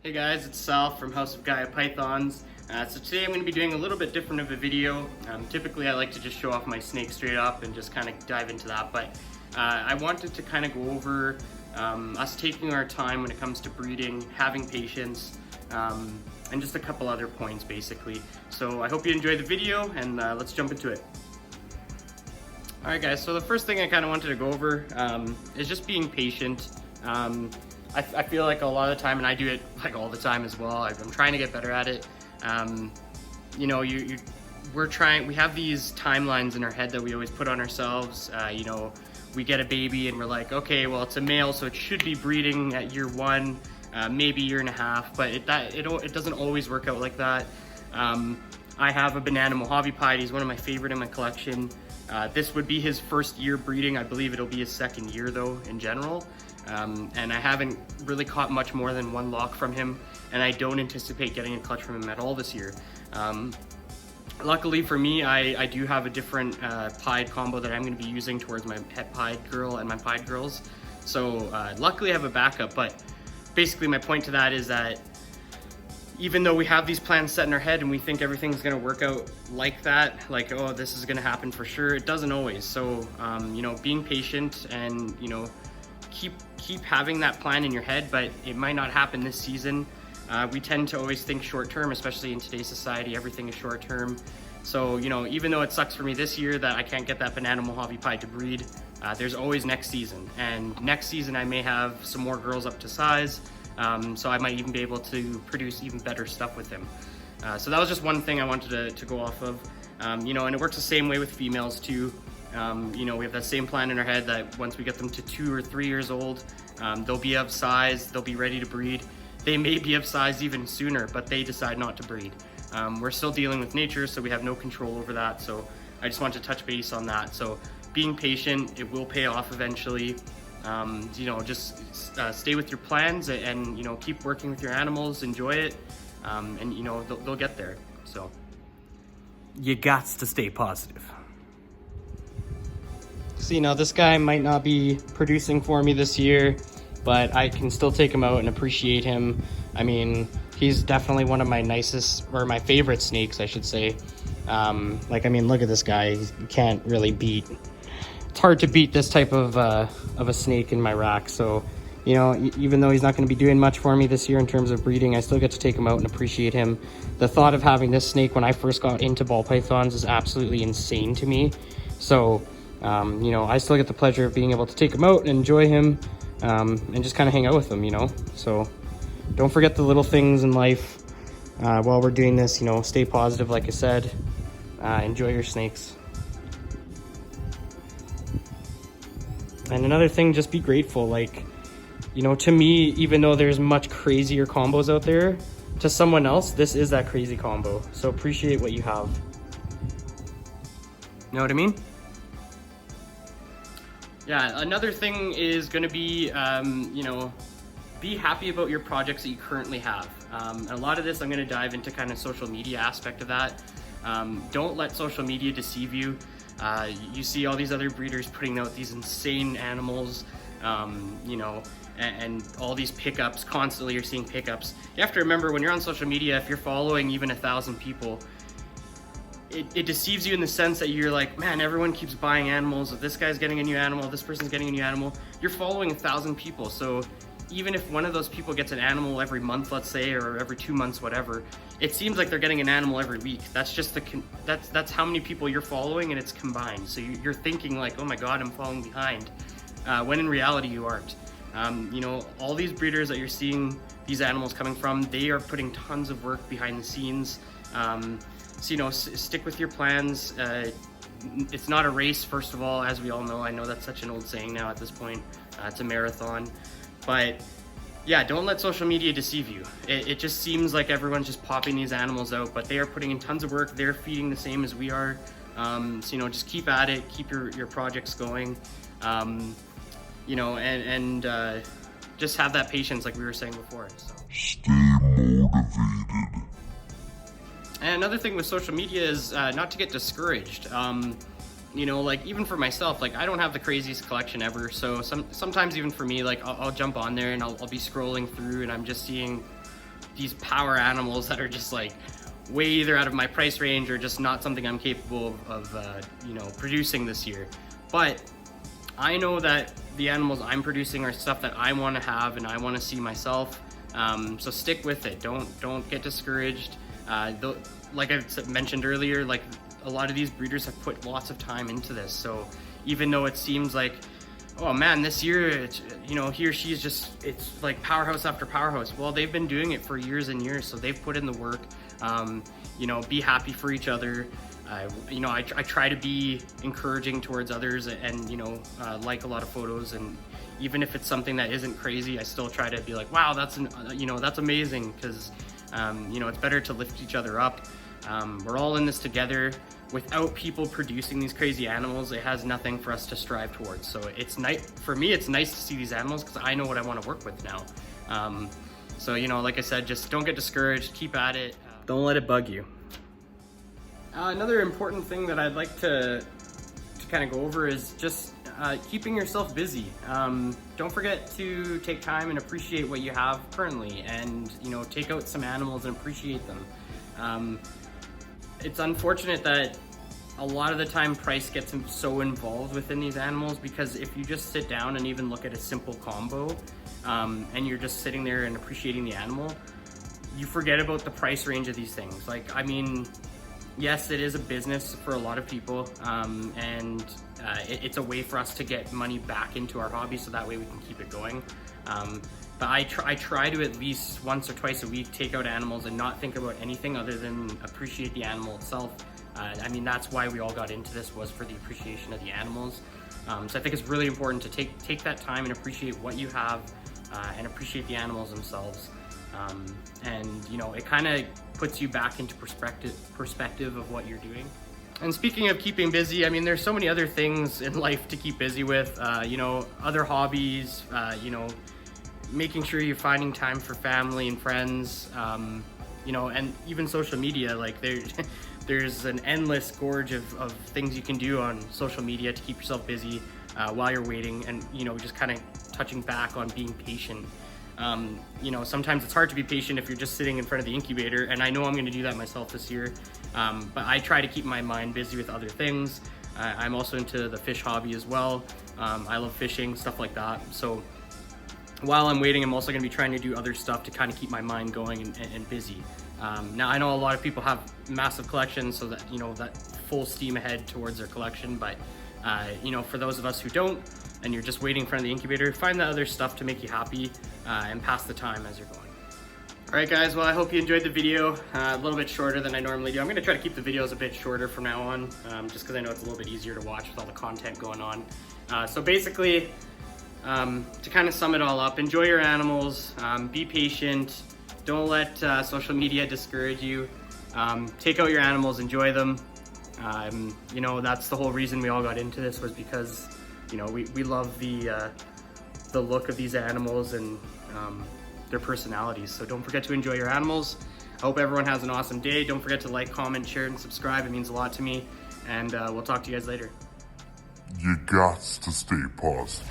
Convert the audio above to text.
Hey guys, it's Sal from House of Gaia Pythons. So today I'm going to be doing a little bit different of a video. Typically I like to just show off my snake straight up and just kind of dive into that, but I wanted to kind of go over us taking our time when it comes to breeding, having patience, and just a couple other points basically. So I hope you enjoy the video, and let's jump into it. Alright guys, so the first thing I kind of wanted to go over is just being patient. I feel like a lot of the time, and I do it like all the time as well, I'm trying to get better at it. You know, we have these timelines in our head that we always put on ourselves. You know, we get a baby and we're like, okay, well it's a male, so it should be breeding at year 1, maybe year and a half, but it doesn't always work out like that. I have a Banana Mojave Pied. He's one of my favorite in my collection. This would be his first year breeding. I believe it'll be his second year though in general. And I haven't really caught much more than one lock from him, and I don't anticipate getting a clutch from him at all this year. Luckily for me, I do have a different pied combo that I'm going to be using towards my het pied girl and my pied girls. So luckily I have a backup, but basically my point to that is that even though we have these plans set in our head and we think everything's going to work out like that, like, oh, this is going to happen for sure, it doesn't always. So, you know, being patient and, you know, keep having that plan in your head, but it might not happen this season. We tend to always think short term, especially in today's society. Everything is short term. So, you know, even though it sucks for me this year that I can't get that Banana Mojave Pied to breed, there's always next season. And next season I may have some more girls up to size, so I might even be able to produce even better stuff with him. So that was just one thing I wanted to go off of. You know, and it works the same way with females too. You know, we have that same plan in our head that once we get them to 2 or 3 years old, they'll be of size, they'll be ready to breed. They may be of size even sooner, but they decide not to breed. We're still dealing with nature, so we have no control over that. So I just want to touch base on that. So being patient, it will pay off eventually. You know, just stay with your plans and, you know, keep working with your animals, enjoy it, and, you know, they'll get there. So you got to stay positive. See, now this guy might not be producing for me this year, but I can still take him out and appreciate him. I mean, he's definitely one of my nicest, or my favorite snakes, I should say. Like, I mean, look at this guy. You can't really beat. It's hard to beat this type of a snake in my rack. So, you know, even though he's not going to be doing much for me this year in terms of breeding, I still get to take him out and appreciate him. The thought of having this snake when I first got into ball pythons is absolutely insane to me. So, you know, I still get the pleasure of being able to take him out and enjoy him, and just kind of hang out with him, you know. So don't forget the little things in life while we're doing this. You know, stay positive, like I said. Enjoy your snakes. And another thing, just be grateful. Like, you know, to me, even though there's much crazier combos out there, to someone else, this is that crazy combo. So appreciate what you have. You know what I mean? Yeah, another thing is going to be, you know, be happy about your projects that you currently have. And a lot of this, I'm going to dive into kind of social media aspect of that. Don't let social media deceive you. You see all these other breeders putting out these insane animals, you know, and all these pickups. Constantly you're seeing pickups. You have to remember, when you're on social media, if you're following even 1,000 people, it deceives you in the sense that you're like, man, everyone keeps buying animals. If this guy's getting a new animal, this person's getting a new animal. You're following 1,000 people. So even if one of those people gets an animal every month, let's say, or every 2 months, whatever, it seems like they're getting an animal every week. That's just that's how many people you're following, and it's combined. So you're thinking like, oh my God, I'm falling behind, when in reality you aren't. You know, all these breeders that you're seeing these animals coming from, they are putting tons of work behind the scenes. So, you know, stick with your plans. It's not a race, first of all, as we all know. I know that's such an old saying now at this point. It's a marathon. But yeah, don't let social media deceive you. It just seems like everyone's just popping these animals out, but they are putting in tons of work. They're feeding the same as we are. So, you know, just keep at it. Keep your projects going. You know, and just have that patience like we were saying before. So. Stay motivated. And another thing with social media is not to get discouraged. You know, like even for myself, like I don't have the craziest collection ever. So sometimes even for me, like I'll jump on there and I'll be scrolling through and I'm just seeing these power animals that are just like way either out of my price range or just not something I'm capable of you know, producing this year. But I know that the animals I'm producing are stuff that I want to have and I want to see myself. So stick with it. Don't get discouraged. Like I mentioned earlier, like a lot of these breeders have put lots of time into this. So even though it seems like, oh man, this year, it's, you know, he or she is just, it's like powerhouse after powerhouse. Well, they've been doing it for years and years, so they've put in the work. You know, be happy for each other. You know, I try to be encouraging towards others and you know, like a lot of photos, and even if it's something that isn't crazy, I still try to be like, wow, you know, that's amazing, because you know, it's better to lift each other up. We're all in this together. Without people producing these crazy animals, it has nothing for us to strive towards. So it's nice for me. It's nice to see these animals because I know what I want to work with now. So you know, like I said, just don't get discouraged. Keep at it. Don't let it bug you. Another important thing that I'd like to kind of go over is just keeping yourself busy. Don't forget to take time and appreciate what you have currently, and you know, take out some animals and appreciate them. It's unfortunate that a lot of the time price gets so involved within these animals, because if you just sit down and even look at a simple combo and you're just sitting there and appreciating the animal, you forget about the price range of these things. Like, I mean, yes, it is a business for a lot of people, and it's a way for us to get money back into our hobby, so that way we can keep it going. But I try to at least once or twice a week take out animals and not think about anything other than appreciate the animal itself. I mean, that's why we all got into this, was for the appreciation of the animals. So I think it's really important to take that time and appreciate what you have, and appreciate the animals themselves. And you know, it kind of puts you back into perspective of what you're doing. And speaking of keeping busy, I mean, there's so many other things in life to keep busy with. You know, other hobbies, you know, making sure you're finding time for family and friends, you know, and even social media. Like there's an endless gorge of things you can do on social media to keep yourself busy while you're waiting, and you know, just kind of touching back on being patient. You know, sometimes it's hard to be patient if you're just sitting in front of the incubator, and I know I'm going to do that myself this year, but I try to keep my mind busy with other things. I'm also into the fish hobby as well. I love fishing, stuff like that. So while I'm waiting, I'm also going to be trying to do other stuff to kind of keep my mind going and busy. Now, I know a lot of people have massive collections, so that, you know, that full steam ahead towards their collection, but you know, for those of us who don't, and you're just waiting in front of the incubator, find that other stuff to make you happy and pass the time as you're going. All right, guys, well, I hope you enjoyed the video. A little bit shorter than I normally do. I'm going to try to keep the videos a bit shorter from now on, just because I know it's a little bit easier to watch with all the content going on. So basically, to kind of sum it all up, enjoy your animals, be patient, don't let social media discourage you, take out your animals, enjoy them. You know, that's the whole reason we all got into this, was because, you know, we love the look of these animals and their personalities. So don't forget to enjoy your animals. I hope everyone has an awesome day. Don't forget to like, comment, share, and subscribe. It means a lot to me, and we'll talk to you guys later. You got to stay positive.